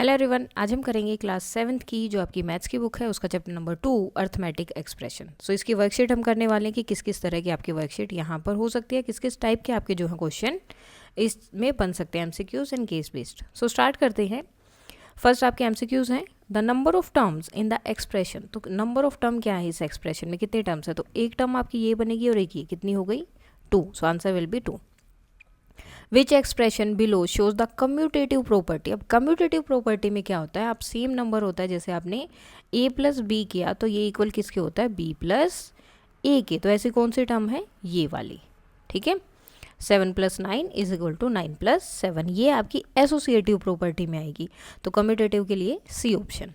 Hello everyone, आज हम करेंगे क्लास 7th की जो आपकी मैथ्स की बुक है उसका चैप्टर नंबर 2 अर्थमेटिक एक्सप्रेशन। सो इसकी वर्कशीट हम करने वाले हैं कि किस किस तरह की आपकी वर्कशीट यहाँ पर हो सकती है, किस किस टाइप के आपके जो है क्वेश्चन इसमें बन सकते हैं, MCQs and case based. So start करते हैं। फर्स्ट आपके एमसीक्यूज हैं, the number of terms in the expression. तो नंबर ऑफ टर्म क्या है इस एक्सप्रेशन में, कितने टर्म्स है? तो एक टर्म आपकी ये बनेगी और एक ये कितनी हो गई? 2। So answer will be 2। Which expression below shows the commutative property. अब कम्यूटेटिव प्रॉपर्टी में क्या होता है, आप सेम नंबर होता है, जैसे आपने a प्लस बी किया तो ये इक्वल किसके होता है? b प्लस ए के। तो ऐसी कौन सी टर्म है? ये वाली, ठीक है। 7 plus 9 is equal to 9 plus 7, ये आपकी एसोसिएटिव प्रॉपर्टी में आएगी। तो कम्यूटेटिव के लिए C option.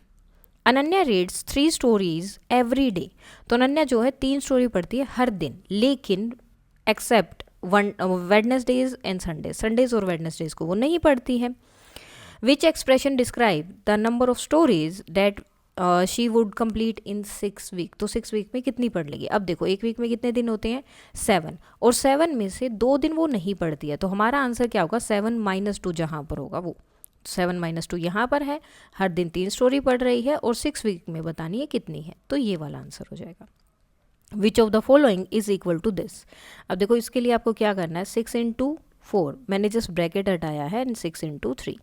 Ananya reads 3 stories every day. तो अनन्या जो है 3 स्टोरी पढ़ती है हर दिन, लेकिन except Wednesdays and Sunday, Sundays और वेडनेसडेज को वो नहीं पढ़ती है। Which expression describe the number of stories that she would complete in 6 week. तो 6 वीक में कितनी पढ़ लेगी? अब देखो एक वीक में कितने दिन होते हैं? 7, और 7 में से 2 दिन वो नहीं पढ़ती है। तो हमारा आंसर क्या होगा? 7 - 2 जहाँ पर होगा वो 7 - 2 यहाँ पर है, हर दिन 3 स्टोरी पढ़ रही है और 6 वीक में बतानी है कितनी है। तो ये वाला आंसर हो जाएगा। Which of the following is equal to this. अब देखो इसके लिए आपको क्या करना है, 6 × 4, मैंने जस्ट ब्रैकेट हटाया है, 6 × 3।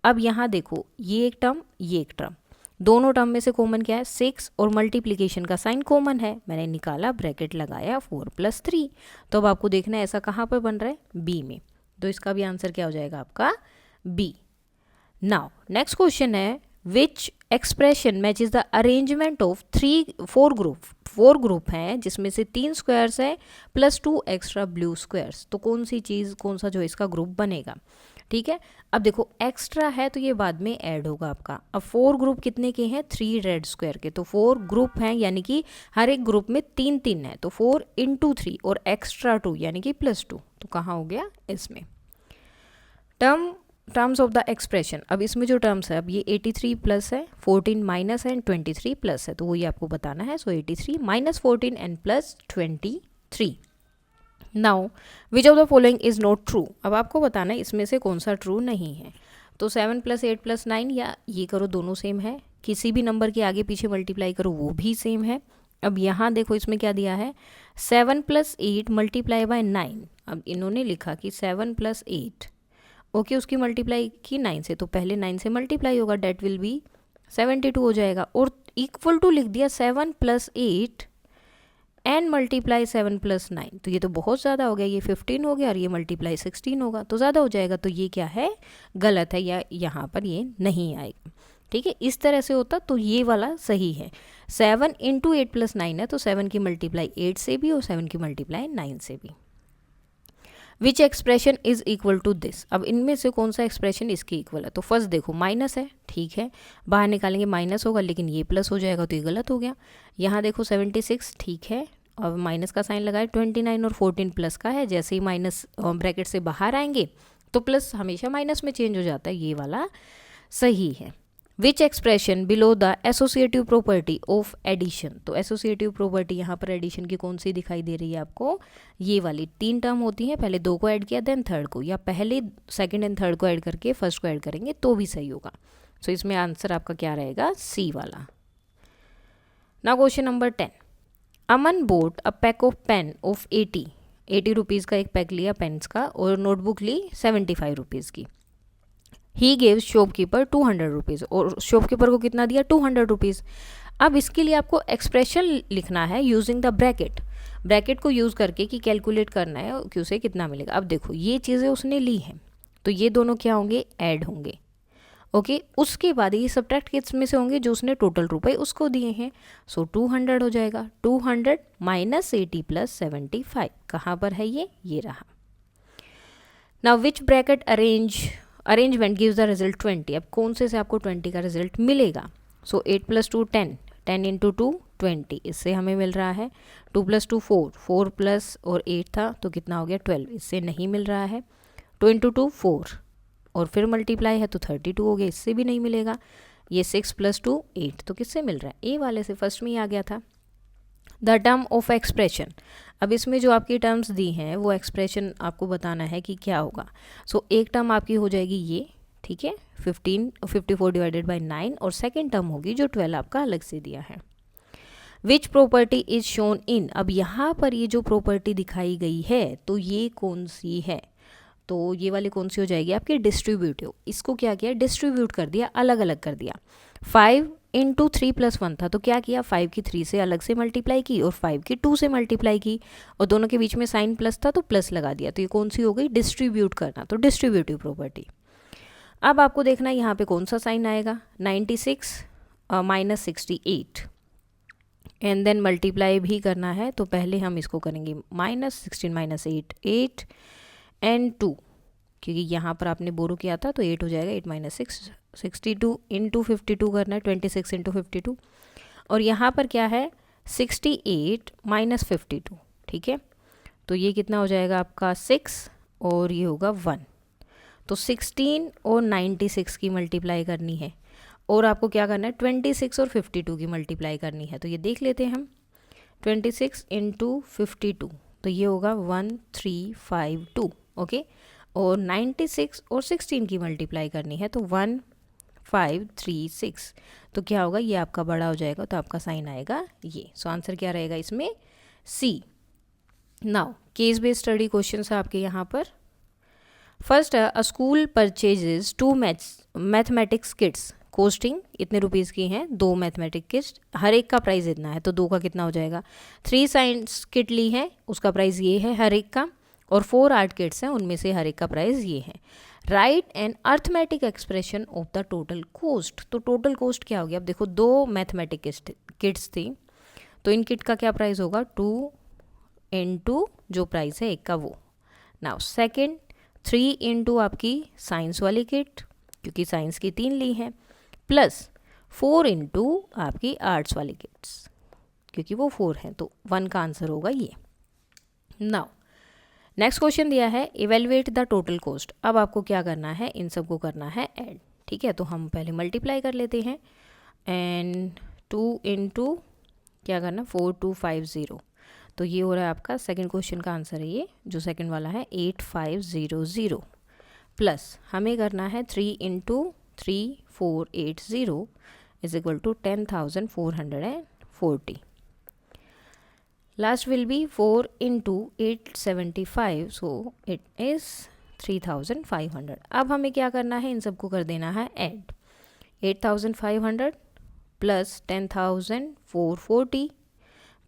अब यहाँ देखो ये एक टर्म, ये एक टर्म, दोनों टर्म में से कॉमन क्या है? 6, और मल्टीप्लिकेशन का साइन कॉमन है, मैंने निकाला, ब्रैकेट लगाया, 4 + 3। तो अब आपको देखना है ऐसा कहाँ पर बन रहा है? बी में। तो इसका भी आंसर क्या हो जाएगा आपका? बी। नाउ नेक्स्ट क्वेश्चन है, which expression matches the arrangement of 4 group. 4 group हैं जिसमें से 3 स्क्वायर्स है प्लस 2 एक्स्ट्रा ब्लू स्क्वायर्स। तो कौन सी चीज़, कौन सा जो इसका ग्रुप बनेगा? ठीक है, अब देखो एक्स्ट्रा है तो ये बाद में ऐड होगा आपका। अब 4 ग्रुप कितने के हैं? 3 रेड स्क्वायर के। तो 4 ग्रुप हैं यानी कि हर एक ग्रुप में 3 है, तो 4 × 3 और एक्स्ट्रा 2 यानी कि +2। तो कहाँ हो गया? इसमें। Terms of the expression. अब इसमें जो टर्म्स है, अब ये 83 प्लस है, 14 माइनस है एंड 23 प्लस है, तो वही आपको बताना है। सो 83 - 14 and plus 23। Now which of the following is not true. अब आपको बताना है इसमें से कौन सा ट्रू नहीं है। तो 7 + 8 + 9, या ये करो दोनों सेम है, किसी भी नंबर के आगे पीछे मल्टीप्लाई करो वो भी सेम है। अब यहाँ देखो इसमें क्या दिया है, 7 + 8 × 9। अब इन्होंने लिखा कि 7 + 8, ओके, उसकी मल्टीप्लाई की 9 से, तो पहले 9 से मल्टीप्लाई होगा, डेट विल बी 72 हो जाएगा। और इक्वल टू लिख दिया 7 + 8 एंड मल्टीप्लाई 7 + 9। तो ये तो बहुत ज़्यादा हो गया, ये 15 हो गया और ये मल्टीप्लाई 16 होगा, तो ज़्यादा हो जाएगा। तो ये क्या है? गलत है, या यहाँ पर ये नहीं आएगा। ठीक है, इस तरह से होता तो ये वाला सही है। 7 × 8 + 9 है, तो 7 की मल्टीप्लाई 8 से भी और 7 की मल्टीप्लाई 9 से भी। Which expression is equal to this. अब इनमें से कौन सा एक्सप्रेशन इसके इक्वल है? तो फर्स्ट देखो माइनस है, ठीक है, बाहर निकालेंगे माइनस होगा, लेकिन ये प्लस हो जाएगा तो ये गलत हो गया। यहाँ देखो 76, ठीक है, और माइनस का साइन लगाए। 29 और 14 प्लस का है, जैसे ही माइनस ब्रैकेट से बाहर आएंगे तो प्लस हमेशा माइनस में चेंज हो जाता है, ये वाला सही है। Which expression below the associative property of addition. तो एसोसिएटिव प्रॉपर्टी यहाँ पर एडिशन की कौन सी दिखाई दे रही है आपको? ये वाली। 3 टर्म होती हैं, पहले 2 को ऐड किया देन 3rd को, या पहले 2nd एंड 3rd को ऐड करके 1st को ऐड करेंगे तो भी सही होगा। सो इसमें आंसर आपका क्या रहेगा? सी वाला। Now question number 10। Aman boat a pack of pain of 80 rupees का एक पैक लिया पेन्स का, और नोटबुक ली 75 रुपीज़ की। ही गेव शॉपकीपर 200 रुपीज़, और शॉपकीपर को कितना दिया? 200 रुपीज़। अब इसके लिए आपको एक्सप्रेशन लिखना है यूजिंग द ब्रैकेट। ब्रैकेट को यूज़ करके कि कैलकुलेट करना है कि उसे कितना मिलेगा। अब देखो ये चीज़ें उसने ली हैं, तो ये दोनों क्या होंगे? ऐड होंगे, ओके। उसके बाद ये सब्ट्रैक्ट किस में से होंगे? जो उसने टोटल रुपए उसको दिए हैं। सो 200 हो जाएगा। 200 - 80 + 75 कहाँ पर है? ये रहा। Now which bracket arrangement gives the result 20। अब कौन से आपको 20 का रिजल्ट मिलेगा? सो 8 + 2 10, 10 × 2 20, इससे हमें मिल रहा है। 2 + 2 4, 4 प्लस और 8 था तो कितना हो गया? 12, इससे नहीं मिल रहा है। 2 × 2 4, और फिर मल्टीप्लाई है तो 32 हो गया, इससे भी नहीं मिलेगा। ये 6 + 2 8, तो किससे मिल रहा है? ए वाले से, फर्स्ट में ही आ गया था। The term of expression. अब इसमें जो आपकी टर्म्स दी हैं वो एक्सप्रेशन आपको बताना है कि क्या होगा। सो एक टर्म आपकी हो जाएगी ये, ठीक है, 54 डिवाइडेड बाई 9, और सेकेंड टर्म होगी जो 12 आपका अलग से दिया है। Which property is shown in, अब यहाँ पर ये जो प्रॉपर्टी दिखाई गई है तो ये कौन सी है, तो ये वाली कौन सी हो जाएगी आपकी डिस्ट्रीब्यूटिव। इसको क्या किया, डिस्ट्रीब्यूट कर दिया, अलग अलग कर दिया। 5 इंटू 3 + 1 था, तो क्या किया, 5 की 3 से अलग से मल्टीप्लाई की और 5 की 2 से मल्टीप्लाई की, और दोनों के बीच में साइन प्लस था तो प्लस लगा दिया। तो ये कौन सी हो गई, डिस्ट्रीब्यूट करना, तो डिस्ट्रीब्यूटिव प्रॉपर्टी। अब आपको देखना है यहाँ पे कौन सा साइन आएगा, 96 माइनस 68, एंड देन मल्टीप्लाई भी करना है, तो पहले हम इसको करेंगे -16 - 8 8 एंड 2, क्योंकि यहाँ पर आपने बोरो किया था तो 8 हो जाएगा, 8 - 6 62 इंटू 52 करना है, 26 इंटू 52, और यहाँ पर क्या है 68 - 52, ठीक है। तो ये कितना हो जाएगा आपका 6 और ये होगा 1, तो 16 और 96 की मल्टीप्लाई करनी है, और आपको क्या करना है 26 और 52 की मल्टीप्लाई करनी है। तो ये देख लेते हैं हम, 26 इंटू 52, तो ये होगा 1352, ओके, और 96 और 16 की मल्टीप्लाई करनी है तो 1536, तो क्या होगा, ये आपका बड़ा हो जाएगा, तो आपका साइन आएगा ये। सो आंसर क्या रहेगा इसमें, C. Now case based study question है आपके यहाँ पर। First, a school purchases 2 mathematics kits costing इतने रुपीज़ की हैं, 2 मैथमेटिक किट्स, हर एक का प्राइस इतना है, तो 2 का कितना हो जाएगा। 3 साइंस किट ली है, उसका प्राइस ये है हर एक का, और 4 आर्ट किट्स हैं, उनमें से हर एक का प्राइस ये है। Write an arithmetic expression of the total cost, तो टोटल कॉस्ट क्या हो गया, अब देखो 2 मैथमेटिक किट्स थी, तो इन किट का क्या प्राइस होगा, 2 इंटू जो प्राइस है एक का वो। नाउ सेकेंड, 3 इंटू आपकी साइंस वाली किट, क्योंकि साइंस की 3 ली है, प्लस 4 इंटू आपकी आर्ट्स वाली किट्स, क्योंकि वो 4 हैं, तो 1 का आंसर होगा ये। नाउ नेक्स्ट क्वेश्चन दिया है, इवेल्युएट द टोटल कॉस्ट। अब आपको क्या करना है, इन सबको करना है ऐड, ठीक है। तो हम पहले मल्टीप्लाई कर लेते हैं, एंड 2 इंटू क्या करना, 4250, तो ये हो रहा है आपका सेकंड क्वेश्चन का आंसर है ये, जो सेकंड वाला है 8500, प्लस हमें करना है 3 into 3480 is equal to 10,440। Last will be 4 into 875, so it is 3500। अब हमें क्या करना है, इन सबको कर देना है ऐड, 8500 प्लस 10,440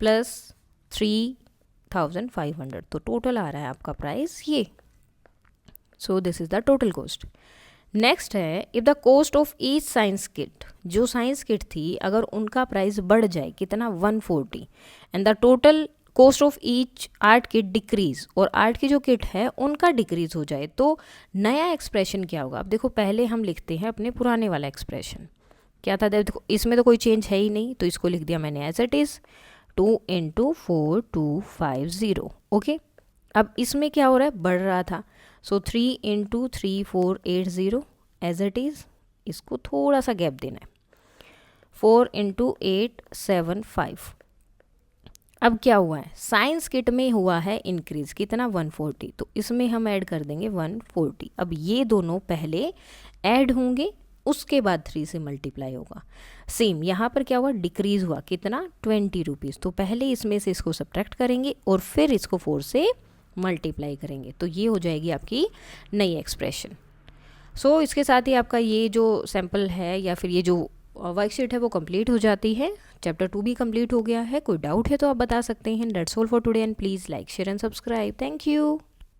प्लस 3500, तो टोटल आ रहा है आपका प्राइस ये। So this is the total cost. Next है, if the cost of each science kit, जो साइंस किट थी अगर उनका प्राइस बढ़ जाए कितना 140, and the total cost of each art kit decrease, और आर्ट की जो किट है उनका डिक्रीज हो जाए, तो नया एक्सप्रेशन क्या होगा। अब देखो पहले हम लिखते हैं अपने पुराने वाला एक्सप्रेशन, क्या था, देखो इसमें तो कोई चेंज है ही नहीं, तो इसको लिख दिया मैंने as it is 2 into 4250, okay. अब इसमें क्या हो रहा है, बढ़ रहा था, so 3 into 3480 as it is, इसको थोड़ा सा गैप देना है, 4 इंटू 875। अब क्या हुआ है, साइंस किट में हुआ है इंक्रीज कितना 140, तो इसमें हम ऐड कर देंगे 140। अब ये दोनों पहले ऐड होंगे, उसके बाद 3 से मल्टीप्लाई होगा। सेम यहाँ पर क्या हुआ, डिक्रीज हुआ कितना 20 रुपीज़, तो पहले इसमें से इसको सब्ट्रैक्ट करेंगे और फिर इसको 4 से मल्टीप्लाई करेंगे, तो ये हो जाएगी आपकी नई एक्सप्रेशन। सो इसके साथ ही आपका ये जो सैम्पल है या फिर ये जो वर्कशीट है वो कंप्लीट हो जाती है। चैप्टर 2 भी कंप्लीट हो गया है। कोई डाउट है तो आप बता सकते हैं। That's all for today and please like share and subscribe. Thank you.